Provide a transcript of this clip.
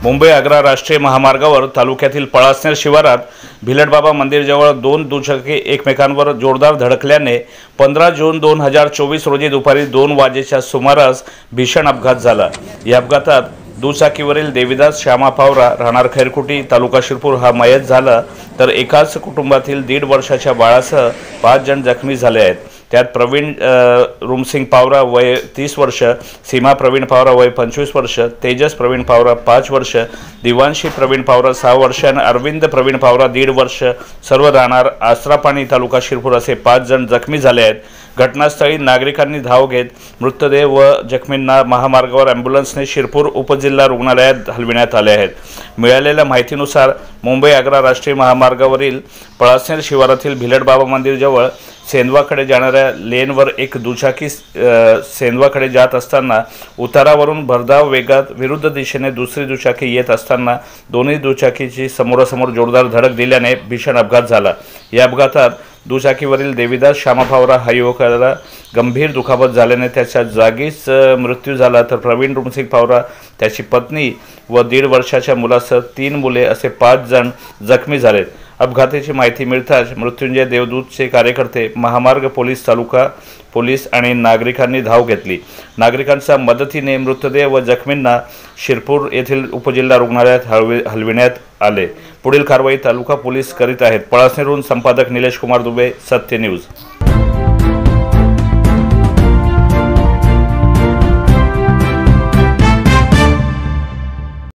मुंबई आग्रा राष्ट्रीय महामार्गावर तालुक्यातील पळासनेर शिवारात भिलटबाबा मंदिरजवळ दोन दुचाकी एकमेकांवर जोरदार धडकल्याने 15 जून 2024 रोजी दुपारी 2 वाजेच्या सुमारास भीषण अपघात झाला। या अपघातात दुचाकीवरील देवीदास श्यामा पावरा राहणार खैरकुटी तालुका शिरपूर हा मयत झाला, तर एकाच कुटुंबातील 1.5 वर्षाच्या बाळासह 5 जण जखमी झाले आहेत। त्यात प्रवीण रुमसिंग पावरा वय 30 वर्ष, सीमा प्रवीण पावरा वय 25 वर्ष, तेजस प्रवीण पावरा 5 वर्ष, दिवांशी प्रवीण पावरा 6 वर्ष आणि अरविंद प्रवीण पावरा 1.5 वर्ष सर्व राहणार आसरापाणी तालुका शिरपूर असे 5 जण जखमी झाले आहेत। घटनास्थळी नागरिकांनी धाव घेत मृतदेह व जखमींना महामार्गावर ॲम्ब्युलन्सने शिरपूर उपजिल्हा रुग्णालयात हलविण्यात आले आहेत। मिळालेल्या माहितीनुसार मुंबई आग्रा राष्ट्रीय महामार्गावरील पळासनेर शिवारातील भिलटबाबा मंदिरजवळ सेंदवाकडे जाणाऱ्या लेनवर एक दुचाकी सेंदवाकडे जात असताना उतारावरून भरधाव वेगात विरुद्ध दिशेने दुसरी दुचाकी येत असताना दोन्ही दुचाकीची समोरासमोर जोरदार धडक दिल्याने भीषण अपघात झाला। या अपघातात दुचाकीवरील देवीदास श्यामा पावरा हा युवकाला गंभीर दुखापत झाल्याने त्याच्या जागीच मृत्यू झाला, तर प्रवीण रुमसिंग पावरा, त्याची पत्नी व 1.5 वर्षाच्या मुलासह 3 मुले असे 5 जण जखमी झालेत। अपघाताची माहिती मिळताच मृत्युंजय देवदूतचे कार्यकर्ते, महामार्ग पोलीस, तालुका पोलीस आणि नागरिकांनी धाव घेतली। नागरिकांच्या मदतीने मृतदेह व जखमींना शिरपूर येथील उपजिल्हा रुग्णालयात हलविण्यात आले। पुढील कारवाई तालुका पोलीस करीत आहेत। पळासनेरहून संपादक निलेश कुमार दुबे, सत्य न्यूज।